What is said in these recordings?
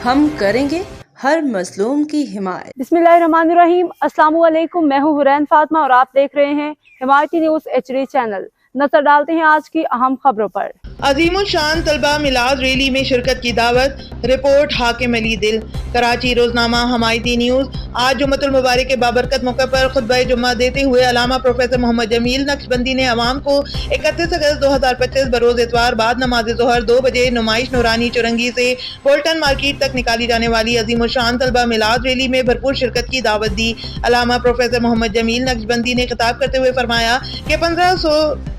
ہم کریں گے ہر مظلوم کی حمایت۔ بسم اللہ الرحمن الرحیم۔ السلام علیکم، میں ہوں حرین فاطمہ اور آپ دیکھ رہے ہیں حمایتی نیوز HD چینل۔ نظر ڈالتے ہیں آج کی اہم خبروں پر۔ عظیم الشان طلبہ میلاد ریلی میں شرکت کی دعوت، رپورٹ حاکم علی دل۔ کراچی، روزنامہ حمایتی نیوز۔ آج جمعۃ المبارک کے بابرکت موقع پر خطبہ جمعہ دیتے ہوئے علامہ پروفیسر محمد جمیل نقشبندی نے عوام کو 31 اگست 2025 بروز اتوار بعد نماز ظہر 2 بجے نمائش نورانی چورنگی سے بولٹن مارکیٹ تک نکالی جانے والی عظیم الشان طلبہ میلاد ریلی میں بھرپور شرکت کی دعوت دی۔ علامہ پروفیسر محمد جمیل نقشبندی نے خطاب کرتے ہوئے فرمایا کہ 1500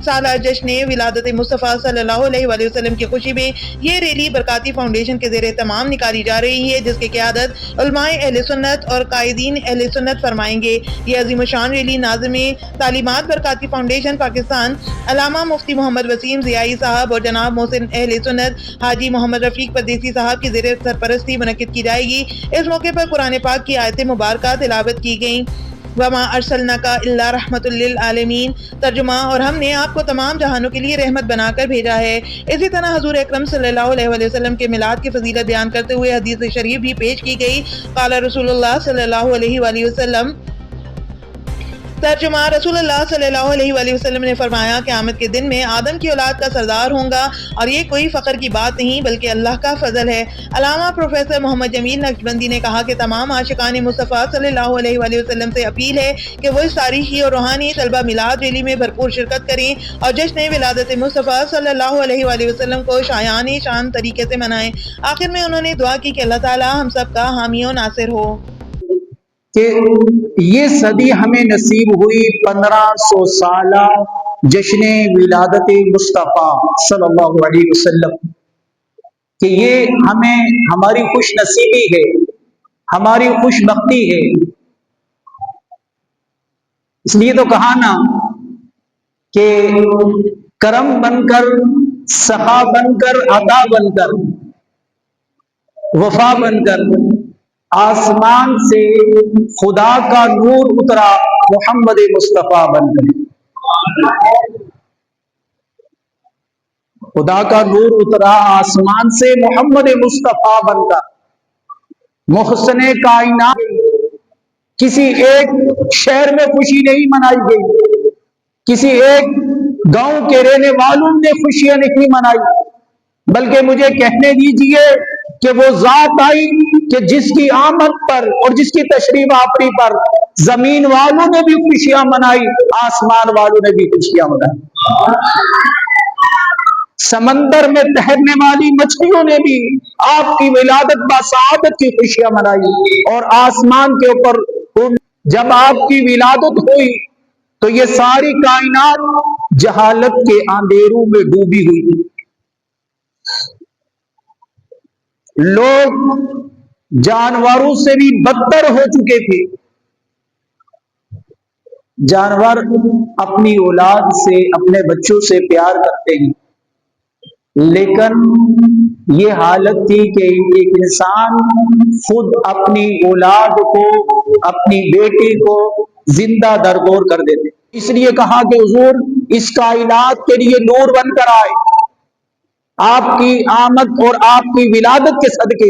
سالہ جشن ولادت مصطفیٰ صلی اللہ علیہ وآلہ وسلم کی خوشی میں یہ ریلی برکاتی فاؤنڈیشن کے زیر اہتمام نکالی جا رہی ہے، جس کی قیادت علماء اہل سنت اور قائدین اہل سنت فرمائیں گے۔ یہ عظیم الشان ریلی ناظم تعلیمات برکاتی فاؤنڈیشن پاکستان علامہ مفتی محمد وسیم ضیائی صاحب اور جناب محسن اہل سنت حاجی محمد رفیق پردیسی صاحب کی زیر سرپرستی منعقد کی جائے گی۔ اس موقع پر قرآن پاک کی آیت مبارکہ تلاوت کی گئیں۔ وما ارسلناک الا رحمۃ للعالمین، ترجمہ، اور ہم نے آپ کو تمام جہانوں کے لیے رحمت بنا کر بھیجا ہے۔ اسی طرح حضور اکرم صلی اللہ علیہ وآلہ وسلم کے میلاد کی فضیلت بیان کرتے ہوئے حدیث شریف بھی پیش کی گئی۔ قال رسول اللہ صلی اللہ علیہ وآلہ وسلم، ترجمہ، رسول اللہ صلی اللہ علیہ وآلہ وسلم نے فرمایا قیامت کے دن میں آدم کی اولاد کا سردار ہوں گا، اور یہ کوئی فخر کی بات نہیں بلکہ اللہ کا فضل ہے۔ علامہ پروفیسر محمد جمیل نقشبندی نے کہا کہ تمام عاشقان مصطفیٰ صلی اللہ علیہ وآلہ وسلم سے اپیل ہے کہ وہ اس تاریخی اور روحانی طلبہ میلاد ریلی میں بھرپور شرکت کریں اور جشن ولادت مصطفیٰ صلی اللہ علیہ وآلہ وسلم کو شایان شان طریقے سے منائیں۔ آخر میں انہوں نے دعا کی کہ اللہ تعالی ہم سب کا حامی و ناصر ہو۔ کہ یہ صدی ہمیں نصیب ہوئی 1500 سالہ جشن ولادت مصطفیٰ صلی اللہ علیہ وسلم، کہ یہ ہماری خوش نصیبی ہے، ہماری خوش بختی ہے۔ اس لیے تو کہا نا کہ کرم بن کر، سخا بن کر، عطا بن کر، وفا بن کر، آسمان سے خدا کا نور اترا محمد مصطفیٰ بن کر۔ خدا کا نور اترا آسمان سے محمد مصطفیٰ بن کر، محسن کائنات۔ کسی ایک شہر میں خوشی نہیں منائی گئی، کسی ایک گاؤں کے رہنے والوں نے خوشیاں نہیں منائی، بلکہ مجھے کہنے دیجئے کہ وہ ذات آئی کہ جس کی آمد پر اور جس کی تشریف آوری پر زمین والوں نے بھی خوشیاں منائی، آسمان والوں نے بھی خوشیاں منائی، سمندر میں تیرنے والی مچھلیوں نے بھی آپ کی ولادت بسعادت کی خوشیاں منائی، اور آسمان کے اوپر جب آپ کی ولادت ہوئی تو یہ ساری کائنات جہالت کے اندھیروں میں ڈوبی ہوئی تھی۔ لوگ جانوروں سے بھی بدتر ہو چکے تھے۔ جانور اپنی اولاد سے، اپنے بچوں سے پیار کرتے ہیں، لیکن یہ حالت تھی کہ ایک انسان خود اپنی اولاد کو، اپنی بیٹی کو زندہ درگور کر دیتے۔ اس لیے کہا کہ حضور اس کائنات کے لیے نور بن کر آئے، آپ کی آمد اور آپ کی ولادت کے صدقے۔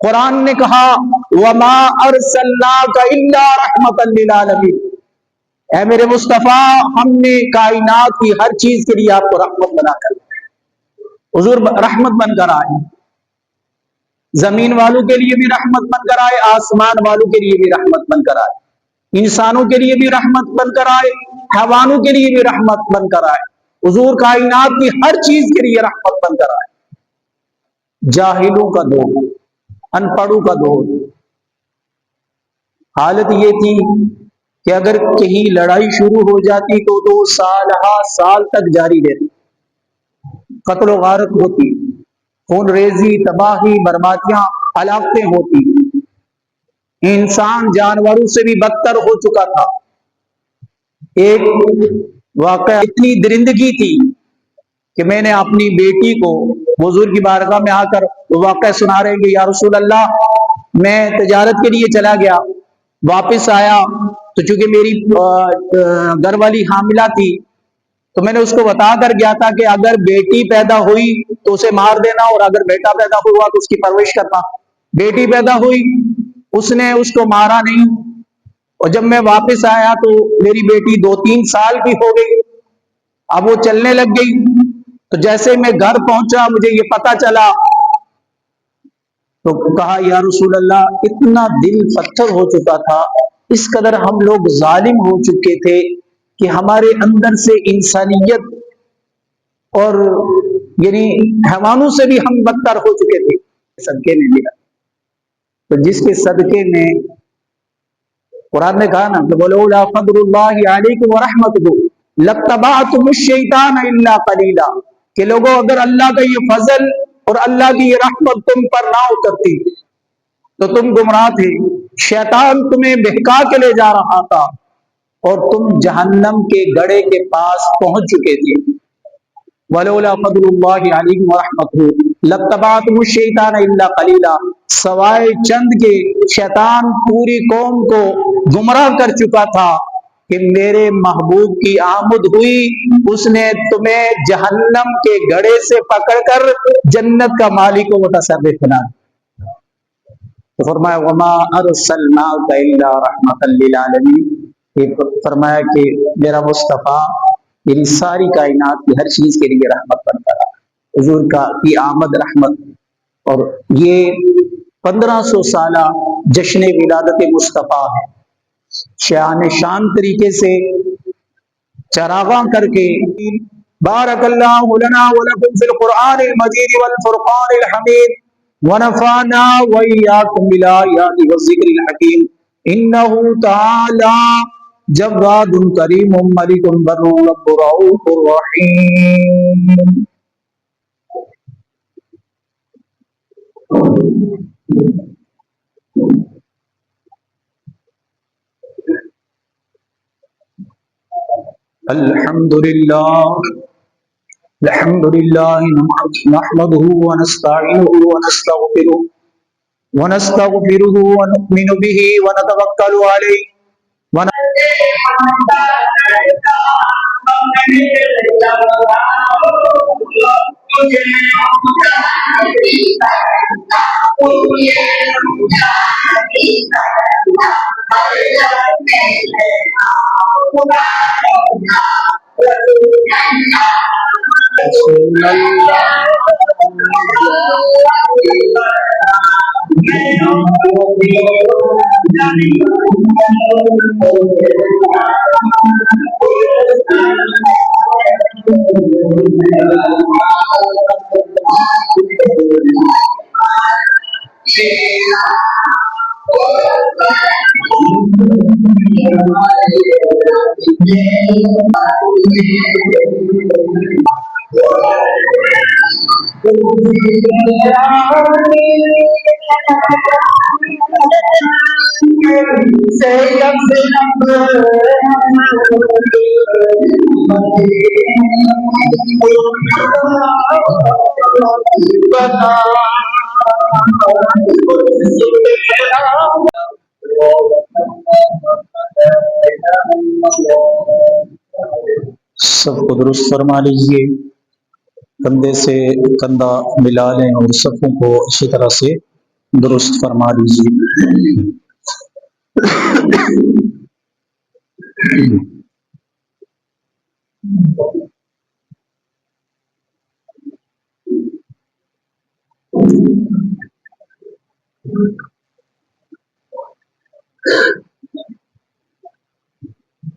قرآن نے کہا وَمَا أَرْسَلْنَاكَ إِلَّا رَحْمَةً لِلْعَالَمِينَ، اے میرے مصطفیٰ ہم نے کائنات کی ہر چیز کے لیے آپ کو رحمت بنا کر، حضور رحمت بن کر آئے، زمین والوں کے لیے بھی رحمت بن کر آئے، آسمان والوں کے لیے بھی رحمت بن کر آئے، انسانوں کے لیے بھی رحمت بن کر آئے، حیوانوں کے لیے بھی رحمت بن کر آئے، حضور کائنات کی ہر چیز کے لیے رحمت بن کر آئے۔ جاہلوں کا دور، ان پڑھوں کا دور، حالت یہ تھی کہ اگر کہیں لڑائی شروع ہو جاتی تو 2 سال تک جاری رہتی، قتل و غارت ہوتی، خون ریزی، تباہی، بربادیاں، ہلاکتیں ہوتی، انسان جانوروں سے بھی بدتر ہو چکا تھا۔ ایک واقعہ اتنی درندگی تھی کہ میں نے اپنی بیٹی کو حضور کی بارگاہ میں آ کر وہ واقعہ سنا رہے کہ یا رسول اللہ میں تجارت کے لیے چلا گیا، واپس آیا تو چونکہ میری گھر والی حاملہ تھی تو میں نے اس کو بتا کر گیا تھا کہ اگر بیٹی پیدا ہوئی تو اسے مار دینا، اور اگر بیٹا پیدا ہوا تو اس کی پرورش کرنا۔ بیٹی پیدا ہوئی، اس نے اس کو مارا نہیں، اور جب میں واپس آیا تو میری بیٹی 2-3 سال کی ہو گئی، اب وہ چلنے لگ گئی۔ تو جیسے میں گھر پہنچا مجھے یہ پتا چلا تو کہا یا رسول اللہ، اتنا دل پتھر ہو چکا تھا، اس قدر ہم لوگ ظالم ہو چکے تھے کہ ہمارے اندر سے انسانیت اور یعنی حیوانوں سے بھی ہم بدتر ہو چکے تھے، صدقے میں ملا۔ تو جس کے صدقے میں قرآن نے کہا نا کہ ولولا فضل اللہ علیکم ورحمتہ لاتبعتم الشیطان الا قلیلا، کہ لوگوں اگر اللہ کا یہ فضل اور اللہ کی یہ رحمت تم پر نہ اترتی تو تم گمراہ تھے، شیطان تمہیں بہکا کے لے جا رہا تھا اور تم جہنم کے گڑھے کے پاس پہنچ چکے تھے۔ ولولا فضل اللہ علیکم ورحمتہ لاتبعتم الشیطان الا قلیلا، سوائے چند کے شیطان پوری قوم کو گمراہ کر چکا تھا کہ میرے محبوب کی آمد ہوئی، اس نے تمہیں جہنم کے گڑھے سے پکڑ کر جنت کا مالک و متصرف بنا دیا۔ تو فرمایا وما ارسلناک الا رحمتا للعالمین، یہ فرمایا کہ میرا مصطفیٰ یعنی ساری کائنات کی ہر چیز کے لیے رحمت بنتا رہا۔ حضور کی آمد رحمت، اور یہ 1500 سالہ جشن ولادت مصطفیٰ ہے، شان طریقے سے چراغاں کر کے۔ بارک اللہ لنا ولکم فی القرآن المجید والفرقان الحمید ونفعنا وإیاکم بالآیات والذکر الحکیم، انہ تعالی جواد کریم ملک بر رب رؤوف رحیم۔ الحمدللہ نحمده ونستعینه ونستغفره ونؤمن به ونتوکل علیہ سب کو درست فرما لیجیے، کندھے سے کندھا ملا لیں اور صفوں کو اچھی طرح سے درست فرما لیجیے۔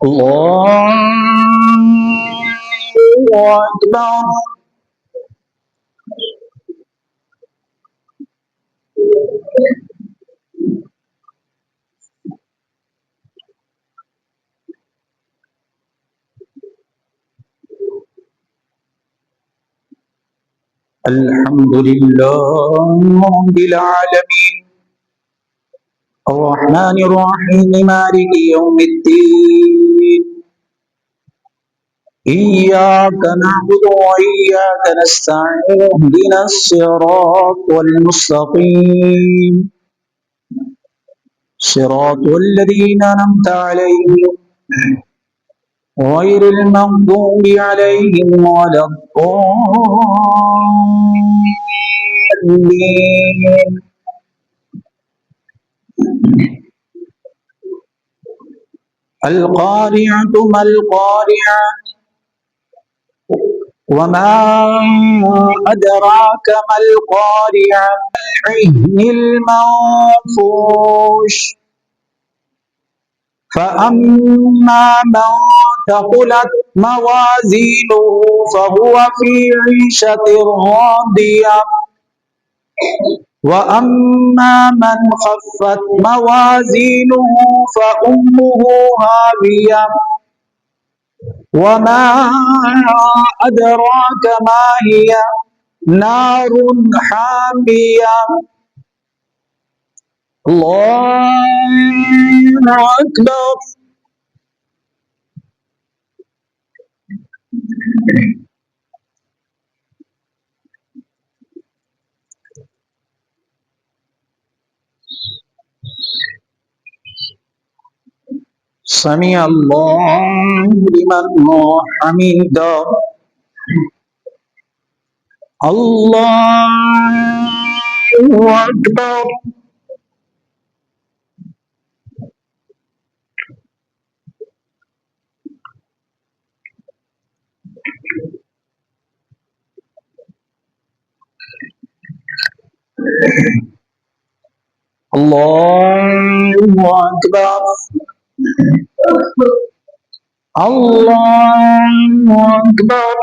اللہ اکبر۔ الحمد لله رب العالمين الرحمن الرحيم مالك يوم الدين إياك نعبد وإياك نستعين اهدنا الصراط المستقيم صراط الذين أنعمت عليهم غير المغضوب عليهم ولا الضالين۔ القارعة ما القارعة وما أدراك ما القارعة العين المنفوش فأما من ثقلت موازينه فهو في عيشة راضية وأما من خفت موازينه فأمه هاوية وما أدراك ما هي نار حامية الله أكبر سمع الله لمن حمده الله أكبر الله أكبر الله أكبر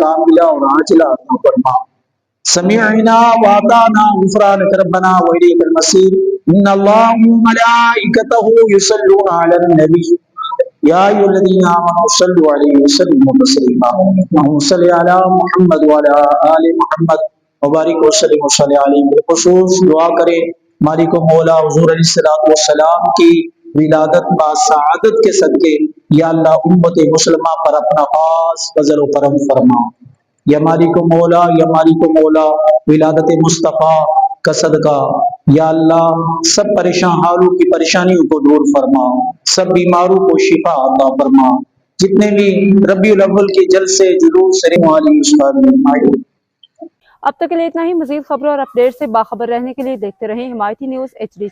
کاملہ اور عاجلہ عطا فرما سمعنا وأطعنا غفرانك ربنا وإليك المصير إن الله وملائكته يصلون على النبي يا أيها الذين آمنوا صلوا عليه وسلموا تسليما اللهم صل على محمد وعلى آل محمد وبارک وسلم وصلی علیہ بالخصوص دعا کریں مالک و مولا حضور علیہ السلام کی ولادت با سعادت کے صدقے یا اللہ امت مسلمہ پر اپنا خاص فضل و کرم فرما یا مالک و مولا ولادت مصطفیٰ کا صدقہ یا اللہ سب پریشان حالوں کی پریشانیوں کو دور فرما سب بیماروں کو شفا عطا فرما جتنے بھی ربیع الاول کے جلسے جلوس رہنے والی آئے اب تک کے لیے اتنا ہی. مزید خبروں اور اپڈیٹ سے باخبر رہنے کے لیے دیکھتے رہیں حمایتی نیوز HD